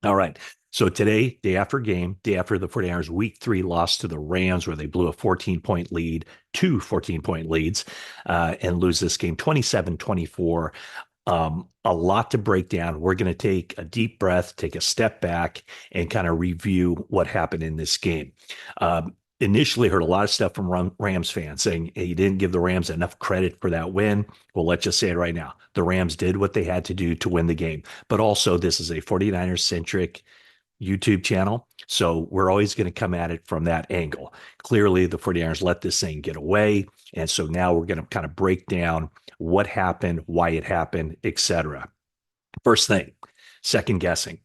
All right. So today, day after game, day after the 49ers week 3 loss to the Rams, where they blew a 14-point lead, two 14-point leads, and lose this game 27-24. A lot to break down. We're going to take a deep breath, take a step back, and kind of review what happened in this game. Initially heard a lot of stuff from Rams fans saying, hey, you didn't give the Rams enough credit for that win. Well, let's just say it right now. The Rams did what they had to do to win the game. But also, this is a 49ers centric YouTube channel. So we're always going to come at it from that angle. Clearly, the 49ers let this thing get away. And so now we're going to kind of break down what happened, why it happened, etc. First thing, second guessing.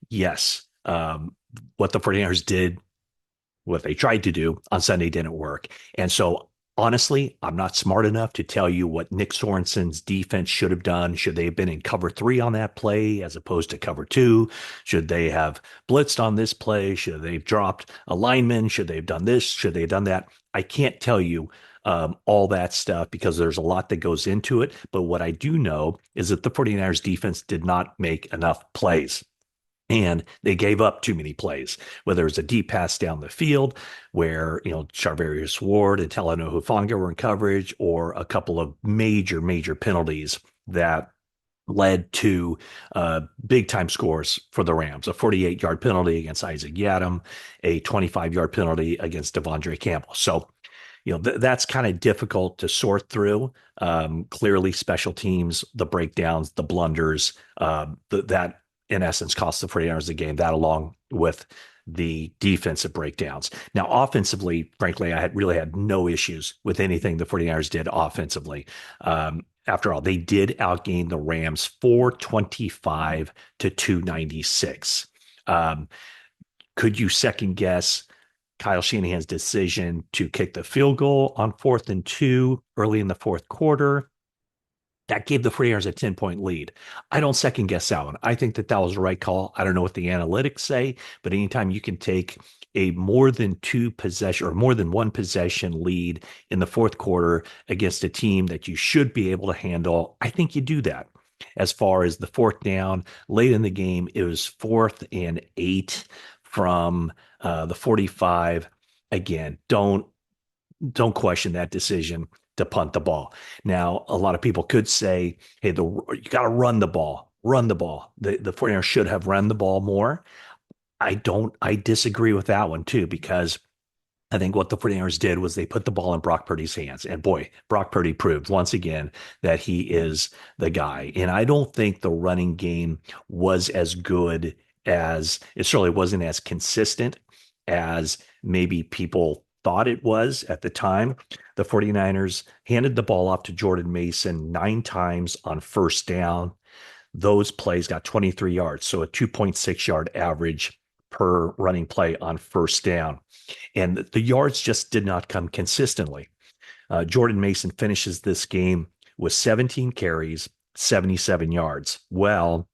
Yes, what the 49ers did, what they tried to do on Sunday didn't work. And so honestly, I'm not smart enough to tell you what Nick Sorensen's defense should have done. Should they have been in cover 3 on that play as opposed to cover 2? Should they have blitzed on this play? Should they have dropped a lineman? Should they have done this? Should they have done that? I can't tell you all that stuff because there's a lot that goes into it. But what I do know is that the 49ers defense did not make enough plays. And they gave up too many plays, whether it's a deep pass down the field where, Charvarius Ward and Talanoa Hufanga were in coverage, or a couple of major, major penalties that led to big time scores for the Rams. A 48-yard penalty against Isaac Yiadom, a 25-yard penalty against Devondre Campbell. So, that's kind of difficult to sort through. Clearly, special teams, the breakdowns, the blunders, that in essence cost the 49ers the game, that along with the defensive breakdowns. Now, offensively, frankly, I really had no issues with anything the 49ers did offensively. After all, they did outgain the Rams 425 to 296. Could you second guess Kyle Shanahan's decision to kick the field goal on 4th and 2 early in the fourth quarter? That gave the 49ers a 10-point lead. I don't second guess that one. I think that was the right call. I don't know what the analytics say, but anytime you can take a more than 2 possession or more than 1 possession lead in the fourth quarter against a team that you should be able to handle, I think you do that. As far as the fourth down, late in the game, it was 4th and 8 from the 45. Again, don't question that decision to punt the ball. Now, a lot of people could say, hey, you got to run the ball. Run the ball. The 49ers should have run the ball more. I disagree with that one too, because I think what the 49ers did was they put the ball in Brock Purdy's hands. And boy, Brock Purdy proved once again that he is the guy. And I don't think the running game was as good as, it certainly wasn't as consistent as maybe people thought it was at the time. The 49ers handed the ball off to Jordan Mason 9 times on first down. Those plays got 23 yards, so a 2.6 yard average per running play on first down. And the yards just did not come consistently. Jordan Mason finishes this game with 17 carries, 77 yards. Well,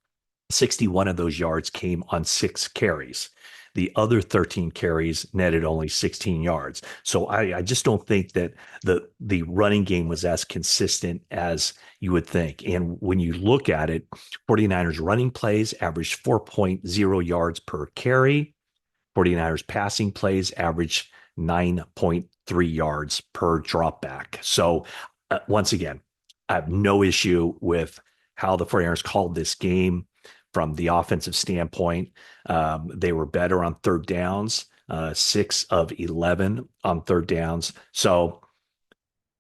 61 of those yards came on 6 carries. The other 13 carries netted only 16 yards. So I just don't think that the running game was as consistent as you would think. And when you look at it, 49ers running plays averaged 4.0 yards per carry. 49ers passing plays averaged 9.3 yards per dropback. So once again, I have no issue with how the 49ers called this game. From the offensive standpoint, they were better on third downs, 6 of 11 on third downs. So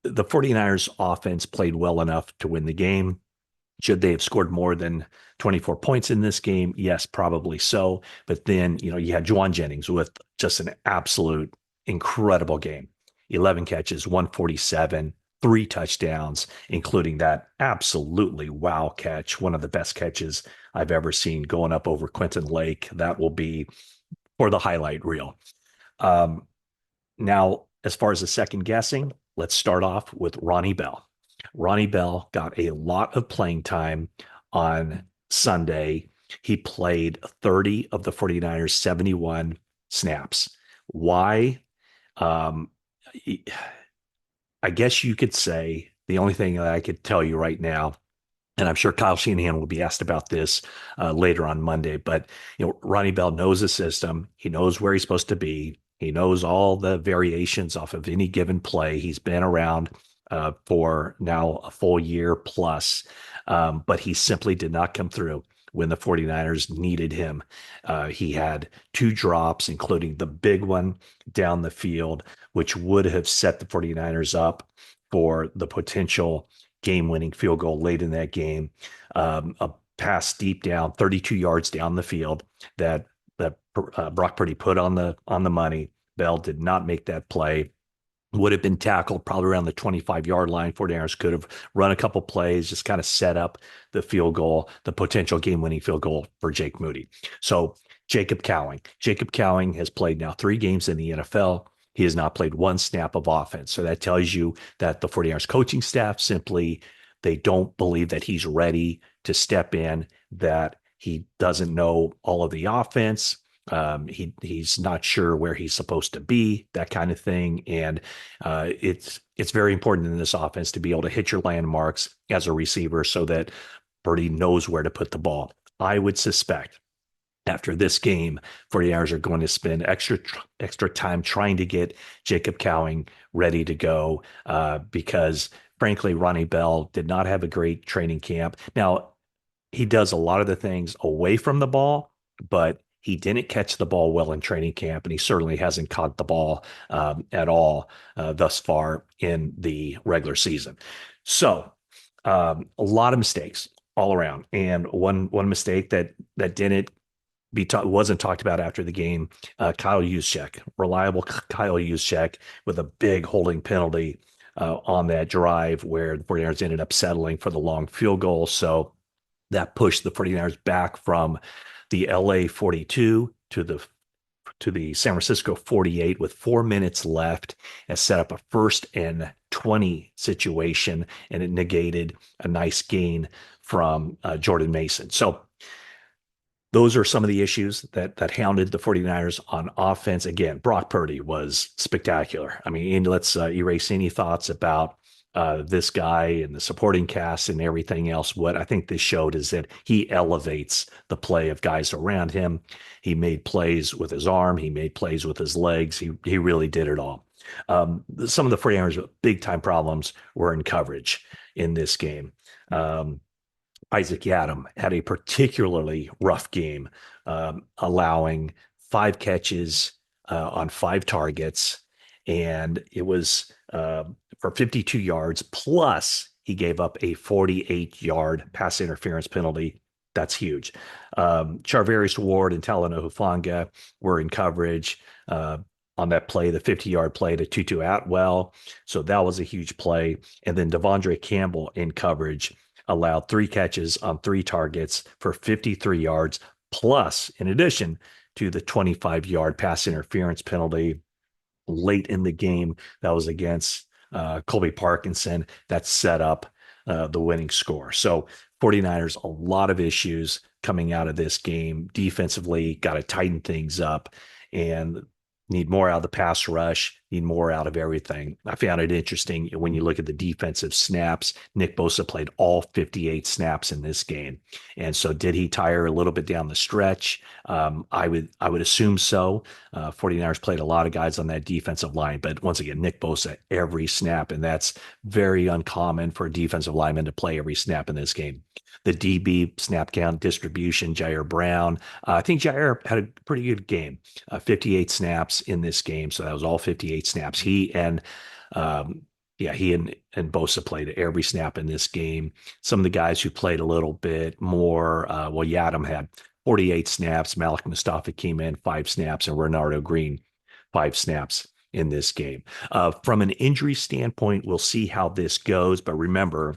the 49ers offense played well enough to win the game. Should they have scored more than 24 points in this game? Yes, probably so. But then, you had Juwan Jennings with just an absolute incredible game. 11 catches, 147, 3 touchdowns, including that absolutely wow catch, one of the best catches I've ever seen, going up over Quentin Lake. That will be for the highlight reel. Now, as far as the second guessing, let's start off with Ronnie Bell. Ronnie Bell got a lot of playing time on Sunday. He played 30 of the 49ers' 71 snaps. Why? I guess you could say the only thing that I could tell you right now and I'm sure Kyle Shanahan will be asked about this later on Monday. But Ronnie Bell knows the system. He knows where he's supposed to be. He knows all the variations off of any given play. He's been around for now a full year plus, but he simply did not come through when the 49ers needed him. He had two drops, including the big one down the field, which would have set the 49ers up for the potential game-winning field goal late in that game. A pass deep down, 32 yards down the field that Brock Purdy put on the money. Bell did not make that play. Would have been tackled probably around the 25-yard line. 49ers could have run a couple plays, just kind of set up the field goal, the potential game-winning field goal for Jake Moody. So Jacob Cowing. Jacob Cowing has played now 3 games in the NFL. He has not played one snap of offense. So that tells you that the 49ers coaching staff simply, they don't believe that he's ready to step in, that he doesn't know all of the offense. He's not sure where he's supposed to be, that kind of thing. And it's very important in this offense to be able to hit your landmarks as a receiver so that Purdy knows where to put the ball. I would suspect after this game, 49ers are going to spend extra time trying to get Jacob Cowing ready to go because, frankly, Ronnie Bell did not have a great training camp. Now, he does a lot of the things away from the ball, but he didn't catch the ball well in training camp, and he certainly hasn't caught the ball at all thus far in the regular season. So, a lot of mistakes all around, and one mistake that didn't wasn't talked about after the game. Kyle Juszczyk, reliable Kyle Juszczyk, with a big holding penalty on that drive where the 49ers ended up settling for the long field goal. So that pushed the 49ers back from the LA 42 to the San Francisco 48 with 4 minutes left, and set up a 1st and 20 situation, and it negated a nice gain from Jordan Mason. So those are some of the issues that hounded the 49ers on offense. Again, Brock Purdy was spectacular. I mean, let's erase any thoughts about this guy and the supporting cast and everything else. What I think this showed is that he elevates the play of guys around him. He made plays with his arm. He made plays with his legs. He really did it all. Some of the 49ers' big-time problems were in coverage in this game. Isaac Yiadom had a particularly rough game, allowing 5 catches on 5 targets, and it was for 52 yards, plus he gave up a 48-yard pass interference penalty. That's huge. Charvarius Ward and Talanoa Hufanga were in coverage on that play, the 50-yard play to Tutu Atwell. So that was a huge play. And then Devondre Campbell in coverage allowed 3 catches on 3 targets for 53 yards, plus, in addition to the 25-yard pass interference penalty late in the game that was against Colby Parkinson that set up the winning score. So 49ers, a lot of issues coming out of this game. Defensively, got to tighten things up and need more out of the pass rush, need more out of everything. I found it interesting when you look at the defensive snaps. Nick Bosa played all 58 snaps in this game. And so did he tire a little bit down the stretch? I would assume so. 49ers played a lot of guys on that defensive line, but once again, Nick Bosa every snap, and that's very uncommon for a defensive lineman to play every snap in this game. The DB snap count distribution, Jair Brown. I think Jair had a pretty good game, 58 snaps in this game. So that was all 58 snaps. He and Bosa played every snap in this game. Some of the guys who played a little bit more, Yiadom had 48 snaps. Malik Mustafa came in 5 snaps, and Renardo Green 5 snaps in this game. From an injury standpoint, we'll see how this goes. But remember,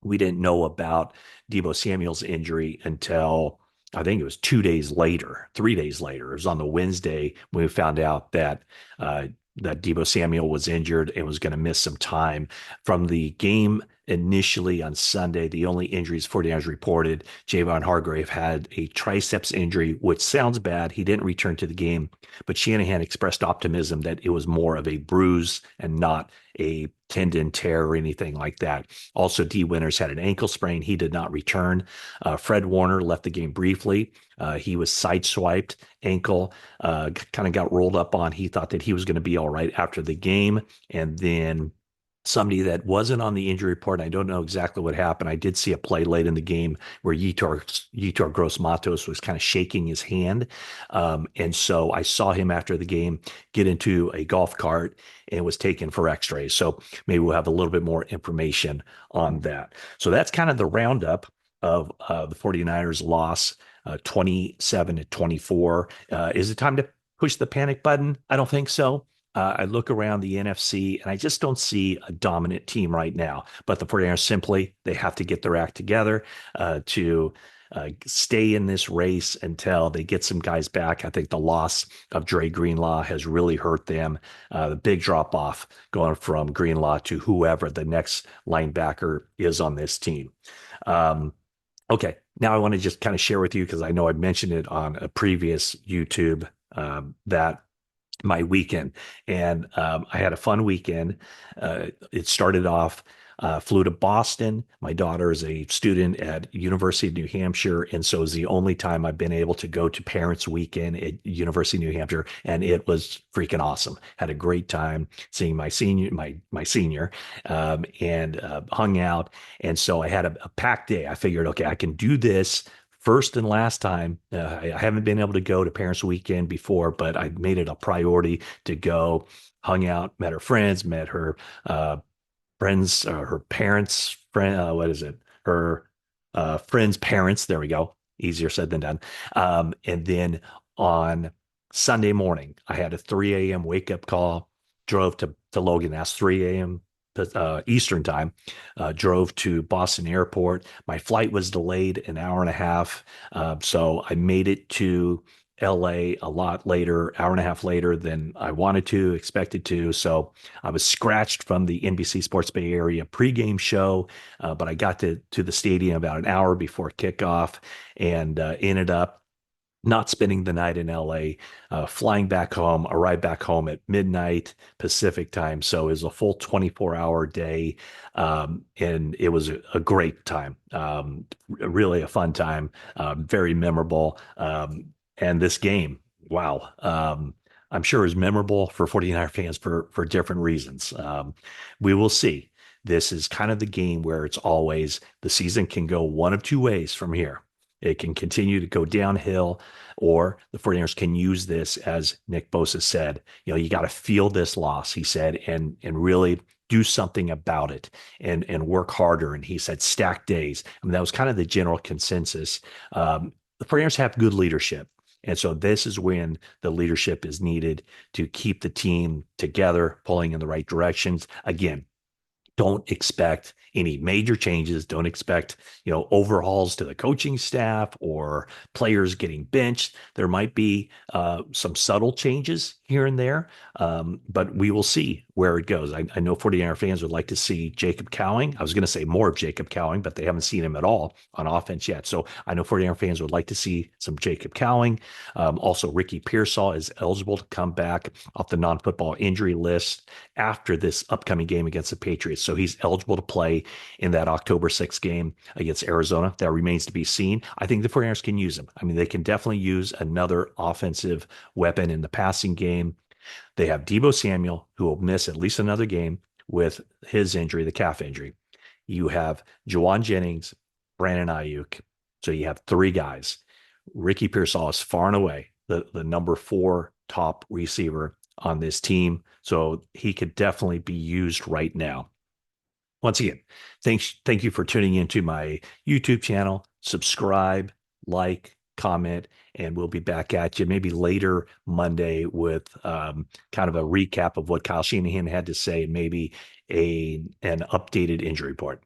we didn't know about Deebo Samuel's injury until I think it was 2 days later, 3 days later. It was on the Wednesday when we found out that that Deebo Samuel was injured and was going to miss some time from the game initially on Sunday. The only injuries 49ers reported, Javon Hargrave had a triceps injury, which sounds bad. He didn't return to the game, but Shanahan expressed optimism that it was more of a bruise and not a tendon tear or anything like that. Also, D. Winters had an ankle sprain. He did not return. Fred Warner left the game briefly. He was sideswiped, ankle, kind of got rolled up on. He thought that he was going to be all right after the game. And then somebody that wasn't on the injury report. I don't know exactly what happened. I did see a play late in the game where Yetur Gross Matos was kind of shaking his hand. And so I saw him after the game get into a golf cart and was taken for x-rays. So maybe we'll have a little bit more information on that. So that's kind of the roundup of the 49ers loss, 27-24. Is it time to push the panic button? I don't think so. I look around the NFC and I just don't see a dominant team right now. But the 49ers simply, they have to get their act together to stay in this race until they get some guys back. I think the loss of Dre Greenlaw has really hurt them. The big drop off going from Greenlaw to whoever the next linebacker is on this team. Okay, now I want to just kind of share with you, because I know I mentioned it on a previous YouTube, that my weekend. And I had a fun weekend. It started off, flew to Boston. My daughter is a student at University of New Hampshire, and so it's the only time I've been able to go to Parents Weekend at University of New Hampshire, and it was freaking awesome. Had a great time seeing my senior, and hung out. And so I had a packed day. I figured, okay, I can do this first and last time. I haven't been able to go to Parents Weekend before, but I made it a priority to go. Hung out, met her friends, met her friends, her parents, what is it? Her friends' parents. There we go. Easier said than done. And then on Sunday morning, I had a 3 a.m. wake up call. Drove to Logan. That's 3 a.m. Eastern time. Drove to Boston Airport. My flight was delayed an hour and a half, so I made it to LA a lot later, hour and a half later than I wanted to, expected to. So I was scratched from the NBC Sports Bay Area pregame show, but I got to the stadium about an hour before kickoff, and ended up not spending the night in LA, flying back home, arrived back home at midnight Pacific time. So it was a full 24-hour day. And it was a great time. Really a fun time, very memorable. And this game, wow. I'm sure is memorable for 49er fans for different reasons. We will see. This is kind of the game where it's always, the season can go one of two ways from here. It can continue to go downhill, or the 49ers can use this, as Nick Bosa said, you got to feel this loss, he said, and really do something about it, and work harder. And he said stack days. I mean, that was kind of the general consensus. The 49ers have good leadership. And so this is when the leadership is needed to keep the team together, pulling in the right directions. Again, don't expect any major changes. Don't expect, overhauls to the coaching staff or players getting benched. There might be some subtle changes here and there, but we will see where it goes. I know 49er fans would like to see Jacob Cowing. I was going to say more of Jacob Cowing, but they haven't seen him at all on offense yet. So I know 49er fans would like to see some Jacob Cowing. Also, Ricky Pearsall is eligible to come back off the non-football injury list after this upcoming game against the Patriots. So he's eligible to play in that October 6th game against Arizona. That remains to be seen. I think the 49ers can use him. I mean, they can definitely use another offensive weapon in the passing game. They have Deebo Samuel, who will miss at least another game with his injury, the calf injury. You have Juwan Jennings, Brandon Ayuk. So you have three guys. Ricky Pearsall is far and away the number 4 top receiver on this team. So he could definitely be used right now. Once again, thank you for tuning into my YouTube channel. Subscribe, like, comment, and we'll be back at you maybe later Monday with kind of a recap of what Kyle Shanahan had to say, and maybe an updated injury report.